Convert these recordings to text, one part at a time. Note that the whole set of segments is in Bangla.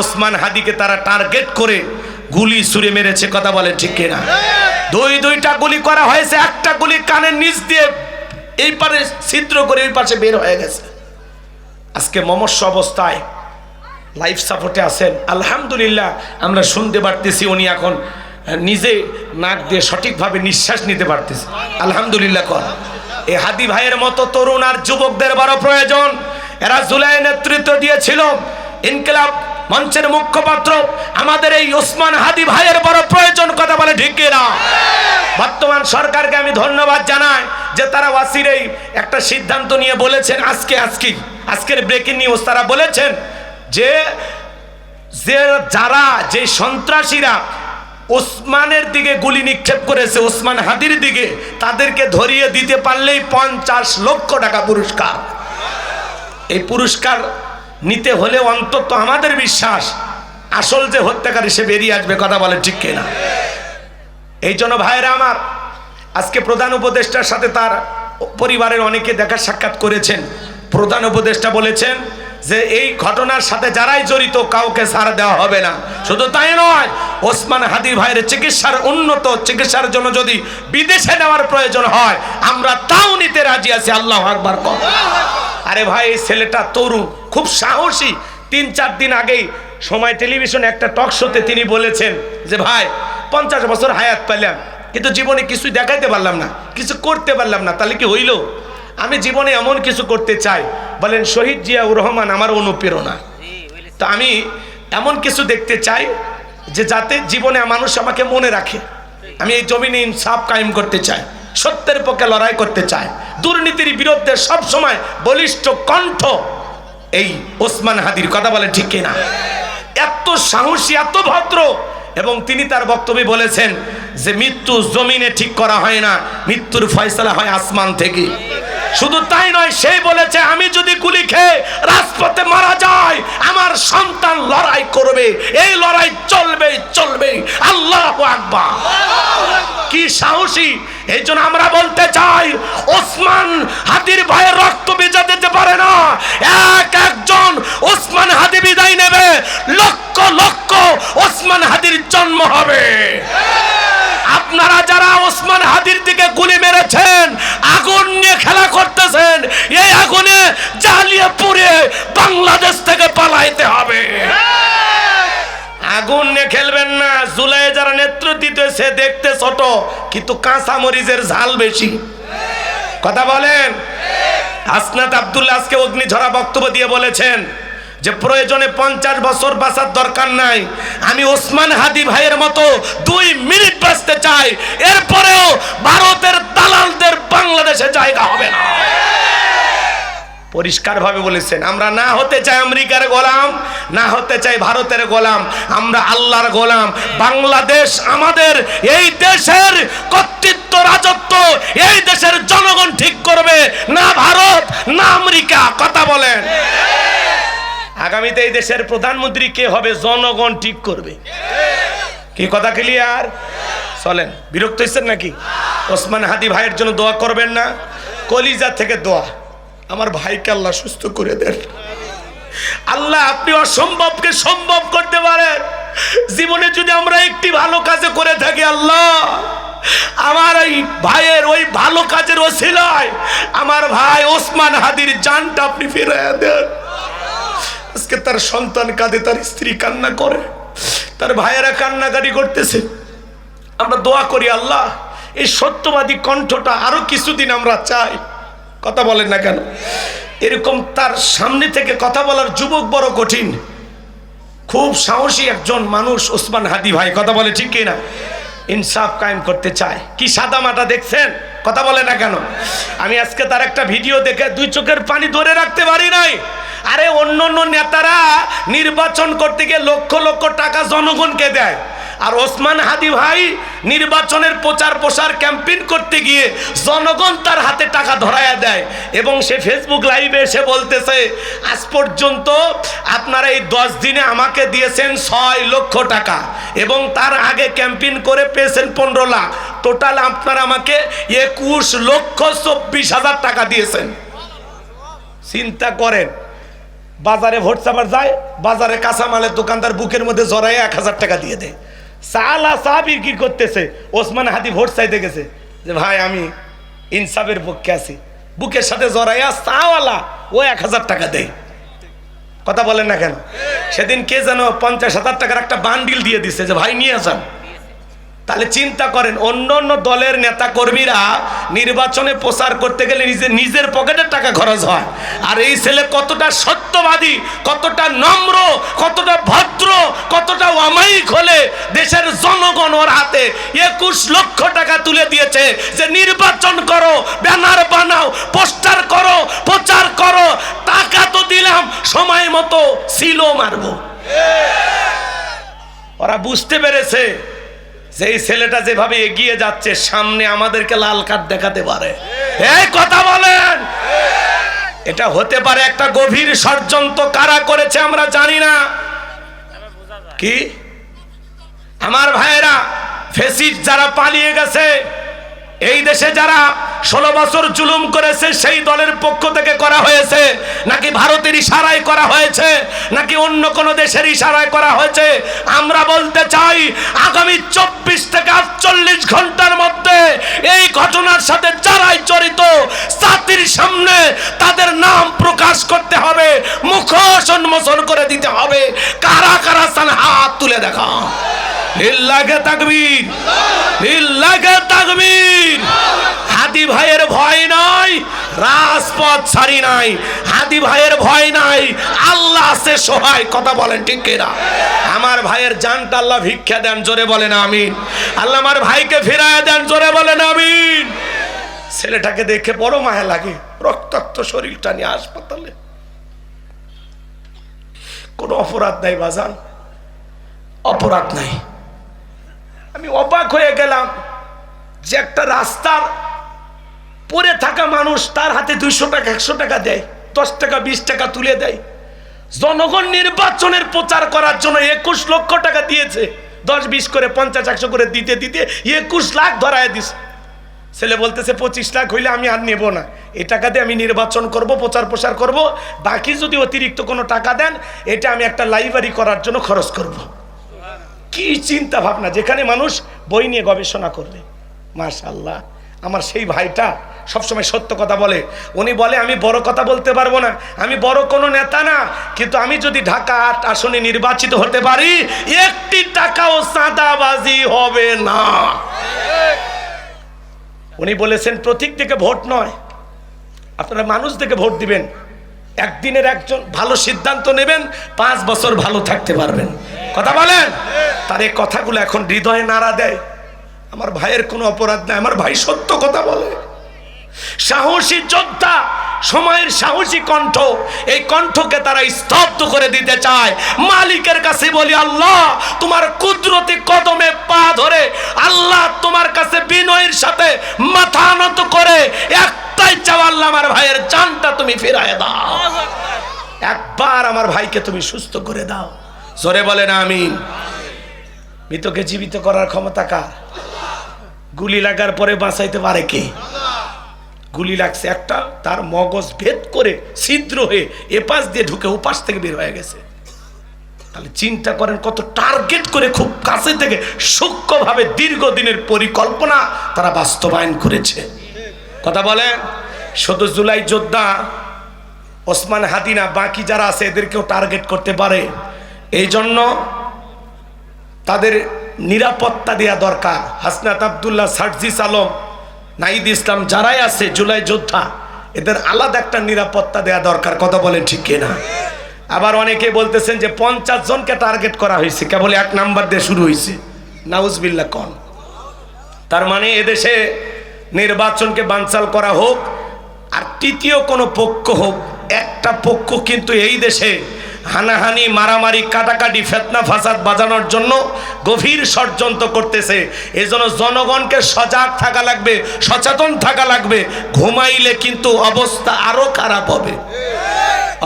ওসমান হাদিকে তারা টার্গেট করে গুলি ছুড়ে মেরেছে, কথা বলে ঠিক কিনা? দুইটা গুলি করা হয়েছে, একটা গুলি কানের নিচ দিয়ে এই পারে ছিদ্র করে ওই পাশে বের হয়ে গেছে। আজকে মমস্য অবস্থায় লাইফ সাপোর্টে আছেন, আলহামদুলিল্লাহ। আমরা শুনতে পারতেছি উনি এখন নিজে নাক দিয়ে সঠিকভাবে নিঃশ্বাস নিতে পারতেছে, আলহামদুলিল্লাহ। কর এই হাদি ভাইয়ের মতো তরুণ আর যুবকদের বড় প্রয়োজন। এরা জুলাই নেতৃত্ব দিয়েছিল, ইনকিলাব মঞ্চের মুখপাত্র আমাদের এই ওসমান হাদি ভাইয়ের বড় প্রয়োজন, কথা বলে ঠিক কিনা? বর্তমান সরকারকে আমি ধন্যবাদ জানাই যে তারা ওয়াসিরেই একটা সিদ্ধান্ত নিয়ে বলেছেন, আজকের ব্রেকিং নিউজ, তারা বলেছেন যে যারা যে সন্ত্রাসীরা ওসমানের দিকে গুলি নিক্ষেপ করেছে, ওসমান হাদির দিকে, তাদেরকে ধরিয়ে দিতে পারলেই 50 লক্ষ টাকা পুরস্কার। এই পুরস্কার নিতে হলে অন্তত আমাদের বিশ্বাস আসল যে হত্যাকারী সে বেরিয়ে আসবে, কথা বলে ঠিক কিনা? এই জন্য ভাইরা আমার, আজকে প্রধান উপদেষ্টার সাথে তার পরিবারের অনেকে দেখা সাক্ষাৎ করেছেন। প্রধান উপদেষ্টা বলেছেন যে এই ঘটনার সাথে যারাই জড়িত কাউকে ছাড় দেওয়া হবে না। শুধু তাই নয়, ওসমান হাদি ভাইয়ের চিকিৎসার উন্নত চিকিৎসার জন্য যদি বিদেশে নেওয়ার প্রয়োজন হয় আমরা তাও নিতে রাজি আছি। আল্লাহু আকবার। আরে ভাই, এই ছেলেটা তরুণ, খুব সাহসী। 3-4 দিন আগেই সময় টেলিভিশনে একটা টক শোতে তিনি বলেছেন যে ভাই 50 বছর হায়াত পেলাম কিন্তু জীবনে কিছুই দেখাইতে পারলাম না, কিছু করতে পারলাম না, তাহলে কি হইল? আমি জীবনে এমন কিছু করতে চাই। বলেন শহীদ জিয়াউর রহমান আমার অনুপ্রেরণা। তো আমি এমন কিছু দেখতে চাই যে যাতে জীবনে মানুষ আমাকে মনে রাখে। আমি এই জমিনে ইনসাফ কায়েম করতে চাই, সত্যের পক্ষে লড়াই করতে চায়, দুর্নীতির বিরুদ্ধে সব সময় বলিষ্ঠ কণ্ঠ এই ওসমান হাদির, কথা বলে ঠিক কিনা? এত সাহসী, এত ভদ্র। এবং তিনি তার বক্তব্যে বলেছেন যে মৃত্যু জমিনে ঠিক করা হয় না, মৃত্যুর ফয়সালা হয় আসমান থেকে। শুধু তাই নয়, সেই বলেছে আমি যদি গুলি খেয়ে রাজপথে মারা যায় আমার সন্তান লড়াই করবে, এই লড়াই চলবে। আল্লাহু আকবার। কি সাহসী! এই জন্য আমরা বলতে চাই ওসমান হাদির ভাইয়ের রক্ত ভিজা দিতে পারে না। একজন ওসমান হাদি বিদায় নেবে, লক্ষ লক্ষ ওসমান হাদির জন্ম হবে। আপনারা যারা ওসমান হাদির দিকে গুলি মেরেছেন, আগুন নিয়ে খেলা করতেছেন, এই আগুনে জ্বালিয়ে পুড়ে বাংলাদেশ থেকে পালাইতে হবে। আগুন নিয়ে খেলবেন না। জুলাই যারা নেতৃত্ব দিতেছে দেখতে ছোট, কিন্তু কাঁচা মরিচের ঝাল বেশি, কথা বলেন। হাসনাত আব্দুল্লাহ আজকে অগ্নিঝরা বক্তব্য দিয়ে বলেছেন যে প্রয়োজনে 50 বছর বাঁচার দরকার নাই, আমি ওসমান হাদি ভাইয়ের মতো 2 মিনিট বাঁচতে চাই, এরপরেও ভারতের দালালদের বাংলাদেশে জায়গা হবে না। পরিষ্কার ভাবে বলেছেন, আমরা না হতে চাই আমেরিকার গোলাম, না হতে চাই ভারতের গোলাম, আমরা আল্লাহর গোলাম। বাংলাদেশ আমাদের, এই দেশের কর্তৃত্ব রাজত্ব এই দেশের জনগণ ঠিক করবে, না ভারত না আমেরিকা, কথা বলেন। আগামীতে এই দেশের প্রধানমন্ত্রী কে হবে জনগণ ঠিক করবে। কি কথা ক্লিয়ার? চলেন, বিরক্ত হচ্ছেন নাকি? ওসমান হাদি ভাইয়ের জন্য দোয়া করবেন না? কলিজা থেকে দোয়া, আমার ভাইকে আল্লাহ সুস্থ করে দেন। আল্লাহ আপনি অসম্ভবকে সম্ভব করতে পারেন। জীবনে যদি আমরা একটি ভালো কাজে করে থাকি, আল্লাহ আমার এই ভাইয়ের ওই ভালো কাজের ওসিলায় আমার ভাই ওসমান হাদির জানটা আপনি ফিরিয়ে দেন। আজকে তার সন্তান কাঁদে, তার স্ত্রী কান্না করে, তার ভাইয়েরা কান্নাকাটি করতেছে। আমরা দোয়া করি আল্লাহ এই সত্যবাদী কণ্ঠটা আরো কিছুদিন আমরা চাই, কথা বলেন না কেন? এরকম তার সামনে থেকে কথা বলার যুবক বড় কঠিন। খুব সাহসী একজন মানুষ ওসমান হাদি ভাই, কথা বলে ঠিক কিনা? ইনসাফ কায়েম করতে চায়। কি সাদা মাটা দেখছেন, কথা বলে না কেন? আমি আজকে তার একটা ভিডিও দেখে 2 চোখের পানি ধরে রাখতে পারি নাই। আরে অন্য নেতারা নির্বাচন করতে গিয়ে লক্ষ লক্ষ টাকা জনগণকে দেয়, আর ওসমান হাদি ভাই নির্বাচনের প্রচার প্রসার ক্যাম্পেইন করতে গিয়ে জনগণ তার হাতে টাকা ধরায়া দেয়। এবং সে ফেসবুক লাইভে এসে বলতেছে আজ পর্যন্ত আপনারা এই 10 দিনে আমাকে দিয়েছেন 6 লক্ষ টাকা, এবং তার আগে ক্যাম্পেইন করে পেয়েছেন 15 লাখ, টোটাল আপনারা আমাকে 21,24,000 টাকা দিয়েছেন। চিন্তা করেন, বাজারে ভোট চাবার যায়, বাজারে কাঁচামালের দোকানদার বুকের মধ্যে জড়াই 1000 টাকা দিয়ে দেয়। সালা সাহাবীর কি করতেছে, ওসমান হাদি ভোট চাইতে গেছে যে ভাই আমি ইনসাফের পক্ষে আছি, বুকের সাথে জড়াইয়া চাওয়ালা ও 1000 টাকা দেয়। কথা বলেন না কেন? সেদিন কে যেন 50,000 টাকার একটা বান্ডিল দিয়ে দিচ্ছে যে ভাই নিয়ে যান। তাহলে চিন্তা করেন, অন্য অন্য দলের নেতা কর্মীরা নির্বাচনে প্রচার করতে গেলে নিজের পকেটের টাকা খরচ হয়, আর এই ছেলে কতটা সত্যবাদী, কতটা নম্র, কতটা ভদ্র, কতটা অমায়িক হলে দেশের জনগণ ওর হাতে 21 লক্ষ টাকা তুলে দিয়েছে যে নির্বাচন করো, ব্যানার বানাও, পোস্টার করো, প্রচার করো। টাকা তো দিলাম, সময় মতো সিলও মারবো। ওরা বুঝতে পেরেছে যে এই ছেলেটা যেভাবে এগিয়ে যাচ্ছে সামনে আমাদেরকে লাল কার্ড দেখাতে পারে। এই কথা বলেন, এটা হতে পারে একটা গভীর ষড়যন্ত্র। কারা করেছে আমরা জানি না। কি আমার ভাইয়েরা, ফ্যাসিস্ট যারা পালিয়ে গেছে, এই দেশে যারা 16 বছর জুলুম করেছে সেই দলের পক্ষ থেকে করা হয়েছে, নাকি ভারতের ইশারায় করা হয়েছে, নাকি অন্য কোন দেশের ইশারায় করা হয়েছে? আমরা বলতে চাই আগামী 24 থেকে 48 ঘন্টার মধ্যে এই ঘটনার সাথে যারাই জড়িত জাতির সামনে তাদের নাম প্রকাশ করতে হবে, মুখোশ উন্মোচন করে দিতে হবে। কারা কারা চান হাত তুলে দেখা। লিল্লাহে তাকবীর, লিল্লাহে তাকবীর। হাদি ভাইয়ের ভয় নাই, রাজপথ ছাড়ি নাই। হাদি ভাইয়ের ভয় নাই, আল্লাহ আছে সহায়। কথা বলেন ঠিক কিনা? আমার ভাইয়ের জানটা আল্লাহ ভিক্ষা দেন, জোরে বলেন আমিন। আল্লাহ আমার ভাইকে ফিরায় দেন, জোরে বলেন আমিন। ছেলেটাকে দেখে বড় মায়া লাগে, রক্তাক্ত শরীরটা নিয়ে হাসপাতালে। কোনো অপরাধ নাই বাজান, অপরাধ নাই। আমি অবাক হয়ে গেলাম যে একটা রাস্তার পড়ে থাকা মানুষ, তার হাতে 200 টাকা 100 টাকা দেয়, 10 টাকা 20 টাকা তুলে দেয়। জনগণ নির্বাচনের প্রচার করার জন্য 21 লক্ষ টাকা দিয়েছে, 10-20 করে 50-100 করে দিতে দিতে 21 লাখ ধরায় দিছে। ছেলে বলতেছে 25 লাখ হইলে আমি আর নেব না, এই টাকা দিয়ে আমি নির্বাচন করব, প্রচার প্রসার করব, বাকি যদি অতিরিক্ত কোনো টাকা দেন এটা আমি একটা লাইব্রেরি করার জন্য খরচ করব। কি চিন্তা ভাবনা, যেখানে মানুষ বই নিয়ে গবেষণা করবে। মাশাআল্লাহ, আমার সেই ভাইটা সবসময় সত্য কথা বলে। উনি বলে আমি বড় কথা বলতে পারবো না, আমি বড় কোনো নেতা না, কিন্তু আমি যদি ঢাকা 8 আসনে নির্বাচিত হতে পারি, একটি টাকাও চাঁদাবাজি হবে না। উনি বলেছেন প্রতীক থেকে ভোট নয়, আপনারা মানুষ থেকে ভোট দিবেন। একদিনের একজন ভালো সিদ্ধান্ত নেবেন, 5 বছর ভালো থাকতে পারবেন। কথা বলেন। তার এই কথাগুলো এখন হৃদয়ে নাড়া দেয়। আমার ভাইয়ের কোনো অপরাধ নাই, আমার ভাই সত্য কথা বলে। সাহসী যোদ্ধা, সময়ের সাহসী কণ্ঠ, এই কণ্ঠকে তারা স্তব্ধ করে দিতে চায়। মালিকের কাছে বলি, আল্লাহ তোমার কুদরতি কদমে পা ধরে, আল্লাহ তোমার কাছে বিনয়ের সাথে মাথা নত করে একটাই চাও, আল্লাহ আমার ভাইয়ের জানটা তুমি ফিরায় দাও, একবার আমার ভাইকে তুমি সুস্থ করে দাও। জোরে বলেন আমিন। মৃতকে জীবিত করার ক্ষমতা কার? গুলি লাগার পরে বাঁচাইতে পারে কে? গুলি লাগছে একটা, তার মগজ ভেদ করে ছিদ্র হয়ে এপাশ দিয়ে ঢুকে ওপাশ থেকে বের হয়ে গেছে। তাহলে চিন্তা করেন কত টার্গেট করে খুব কাছে থেকে সূক্ষ্মভাবে দীর্ঘদিনের পরিকল্পনা তারা বাস্তবায়ন করেছে। কথা বলেন। শুধু জুলাই যোদ্ধা ওসমান হাদি না, বাকি যারা আছে এদেরকেও টার্গেট করতে পারে। এই জন্য তাদের নিরাপত্তা দেওয়া দরকার। হাসনাত আব্দুল্লাহ, সার্জিস আলম, নাহিদ ইসলাম যারাই আছে জুলাই যোদ্ধা, এদের আলাদা একটা নিরাপত্তা দেওয়া দরকার। কথা বলেন ঠিক কিনা? আবার অনেকে বলতেছেন যে 50 জনকে টার্গেট করা হয়েছে, কেবল 1 নাম্বার দিয়ে শুরু হয়েছে। নাউজবিল্লাহ কোন? তার মানে এদেশে নির্বাচনকে বানচাল করা হোক আর তৃতীয় কোনো পক্ষ হোক, একটা পক্ষ কিন্তু এই দেশে হানাহানি, মারামারি, কাটাকাটি, ফেতনা ফাসাদ বাজানোর জন্য গভীর ষড়যন্ত্র করতেছে। এজন্য জনগণকে সজাগ থাকা লাগবে, সচেতন থাকা লাগবে। ঘুমাইলে কিন্তু অবস্থা আরো খারাপ হবে।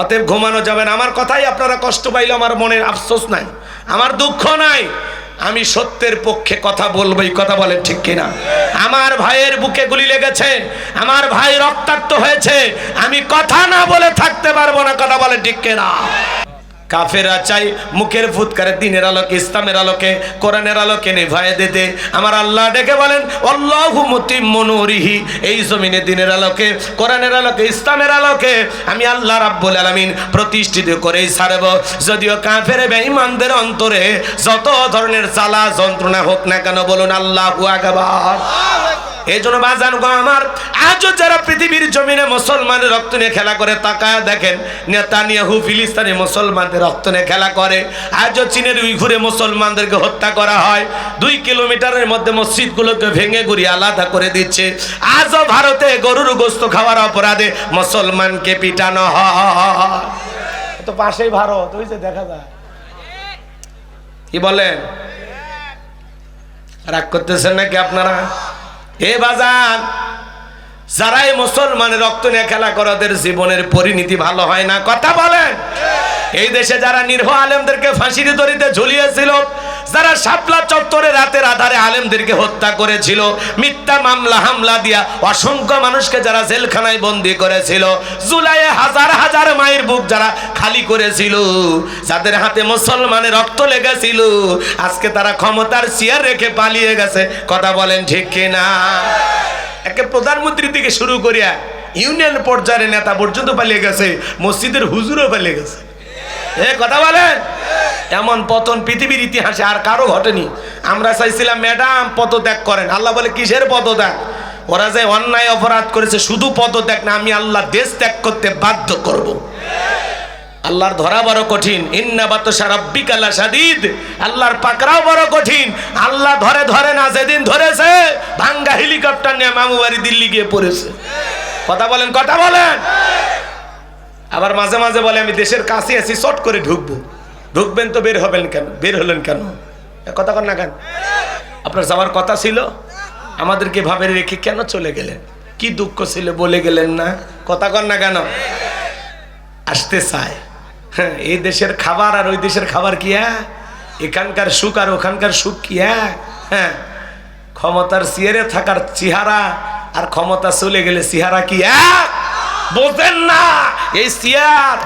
অতএব ঘুমানো যাবে না। আমার কথাই আপনারা কষ্ট পাইলে আমার মনের আফসোস নাই, আমার দুঃখ নাই। আমি সত্যের পক্ষে কথা বলবো, এই কথা বলেন ঠিক কিনা? আমার ভাইয়ের বুকে গুলি লেগেছে, আমার ভাই রক্তাক্ত হয়েছে, আমি কথা না বলে থাকতে পারবো না, কথা বলেন ঠিক কিনা? কাফেরা চাই মুখের ফুৎকারে দিনের আলোকে, ইসলামের আলোকে, কোরআনের আলোকে নিভায়ে দিতে। আমার আল্লাহ ডেকে বলেন আল্লাহু মুতিম্মু নূরিহি, এই জমিনে দিনের আলোকে, কোরআনের আলোকে, ইসলামের আলোকে আমি আল্লাহ রাব্বুল আলামিন প্রতিষ্ঠিত করেই ছাড়ব। যদিও কাফের বেঈমানদের অন্তরে যত ধরনের জ্বালা যন্ত্রণা হোক না কেন, বলুন আল্লাহু আকবার। এই জন্য বাজান গো আমার, আজও যারা পৃথিবীর জমিনে মুসলমানের রক্ত নিয়ে খেলা করে, তাকায় দেখেন নেতানিয়াহু ফিলিস্তিনে মুসলমানদের রক্ত নিয়ে খেলা করে। আজও চীনের উইঘুরে মুসলমানদেরকে হত্যা করা হয়, 2 কিলোমিটারের মধ্যে মসজিদগুলোকে ভেঙে গুড়িয়ে আলাদা করে দিচ্ছে। আজও ভারতে গরুর গোশত খাওয়ার অপরাধে মুসলমানকে পিটানো হয়। তো পাশেই ভারত, ওই যে দেখা যায়। কি বলেন, রাগ করতেছেন নাকি আপনারা? এ বাজান, যারাই মুসলমানের রক্ত নিয়ে খেলা করে ওদের জীবনের পরিণতি ভালো হয় না, কথা বলেন। এই দেশে যারা নিরীহ আলেমদেরকে ফাঁসির দড়িতে ঝুলিয়েছিল, যারা শাপলা চত্বরে রাতের আধারে আলেমদেরকে হত্যা করেছিল, মিথ্যা মামলা হামলা দিয়া অসংখ্য মানুষকে যারা জেলখানায় বন্দী করেছিল, জুলাইয়ে হাজার হাজার মায়ের বুক যারা খালি করেছিল, যাদের হাতে মুসলমানের রক্ত লেগেছিল, আজকে তারা ক্ষমতার চেয়ার রেখে পালিয়ে গেছে, কথা বলেন ঠিক কিনা? একে প্রধানমন্ত্রী থেকে শুরু করিয়া ইউনিয়ন পর্যায়ের নেতা পর্যন্ত পালিয়ে গেছে, মসজিদের হুজুরও পালিয়ে গেছে। এ কথা বলেন, এমন পতন পৃথিবীর ইতিহাসে আর কারো ঘটেনি। আমরা চাইছিলাম ম্যাডাম পদত্যাগ করেন, আল্লাহ বলে কিসের পদত্যাগ? ওরা যে অন্যায় অপরাধ করেছে, শুধু পদত্যাগ না, আমি আল্লাহ দেশ ত্যাগ করতে বাধ্য করব। আল্লাহর ধরা বড় কঠিন, ইন্না বাতশা রাব্বিকা লাশাদীদ, আল্লাহর পাকড়াও বড় কঠিন। আল্লাহ ধরে ধরে না, যেদিন ধরেছে ভাঙ্গা হেলিকপ্টার নিয়ে মামু বাড়ি দিল্লি গিয়ে পড়েছে, কথা বলেন, কথা বলেন। আবার মাঝে মাঝে বলে আমি দেশের কাছে আছি, শর্ট করে ঢুকবো। ঢুকবেন তো বের হবেন কেন? বের হলেন কেন? কথা কন না কেন? আপনার যাওয়ার কথা ছিল, আমাদেরকে ভাবে রেখে কেন চলে গেলেন? কি দুঃখ ছিল বলে গেলেন না? কথা কন না কেন? আসতে চায়, হ্যাঁ, এই দেশের খাবার আর ওই দেশের খাবার কি এক? এখানকার সুখ আর ওখানকার সুখ কি এক? হ্যাঁ, ক্ষমতার চেয়ারে থাকার চেহারা আর ক্ষমতা চলে গেলে চেহারা কি এক? বোঝেন না? এই চেয়ার,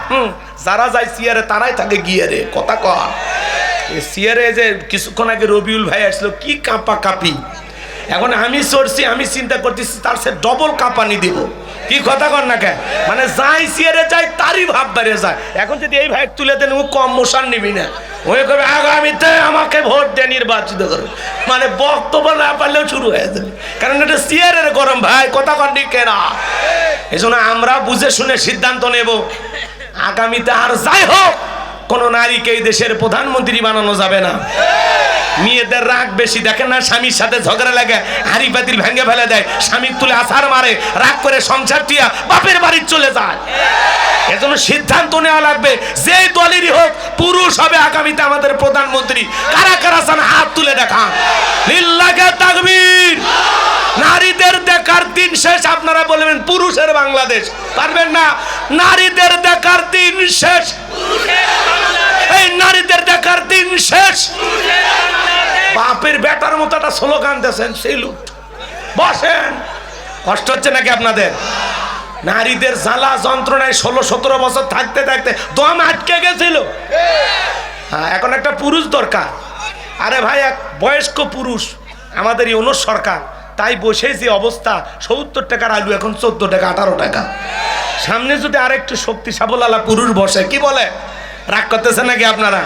যারা যায় চেয়ারে তারাই থাকে গিয়ারে, কথা কর। এই চেয়ারে যে কিছুক্ষণ আগে রবিউল ভাই আসলো, কি কাঁপা কাঁপি। এখন আমি চড়ছি, আমি চিন্তা করতেছি তার সে ডবল কাঁপানি দিব। কি কথা কর না কেন? মানে যাই চেয়ারে যায় তারই ভাব বেড়ে যায়। এখন যদি এই ভাই তুলে দেন, ও কম মোশন নিবি না, ওই কবে আগামীতে আমাকে ভোট দিয়ে নির্বাচিত করবে, মানে বক্তব্য না পারলেও শুরু হয়ে যাবে। কারণ এটা চেয়ারের গরম ভাই, কথা কর ঠিক কেনা? এই জন্য আমরা বুঝে শুনে সিদ্ধান্ত নেব, আগামীতে আর যাই হোক কোন নারীকে এই দেশের প্রধানমন্ত্রী বানানো যাবে না। মেয়েদের রাগ বেশি, দেখেন না, স্বামীর সাথে ঝগড়া লাগে হাড়ি পাতিল ভেঙে ফেলে দেয়, স্বামীর তুলে আছাড় মারে, রাগ করে সংসার টিয়া বাপের বাড়ি চলে যায়। এজন্য সিদ্ধান্ত নেওয়া লাগবে, যে দলেরই হোক পুরুষ হবে আগামীতে আমাদের প্রধানমন্ত্রী। কারা কারা চান হাত তুলে দেখান, লিল্লাহে তাকবীর। নারীদের দেখার দিন শেষ, আপনারা বলবেন পুরুষের বাংলাদেশ, পারবেন না। নারীদের দেখার দিন শেষ, এই নারীদের দেখার দিন শেষ। বাপের বেটার মতো একটা স্লোগান দিয়েছেন, সেই লোক বসেন। কষ্ট হচ্ছে নাকি আপনাদের? নারীদের জ্বালা যন্ত্রণায় 16-17 বছর থাকতে থাকতে দম আটকে গেছিল। হ্যাঁ, এখন একটা পুরুষ দরকার। আরে ভাই, এক বয়স্ক পুরুষ আমাদের ইউনুস সরকার, তাই বসে যে অবস্থা, 70 টাকার আলু এখন 14 টাকা 18 টাকা। সামনে যদি আরেকটু শক্তি সাবল আলা পুরুষ বসে, কি বলে? রাগ করতেছে নাকি আপনারা?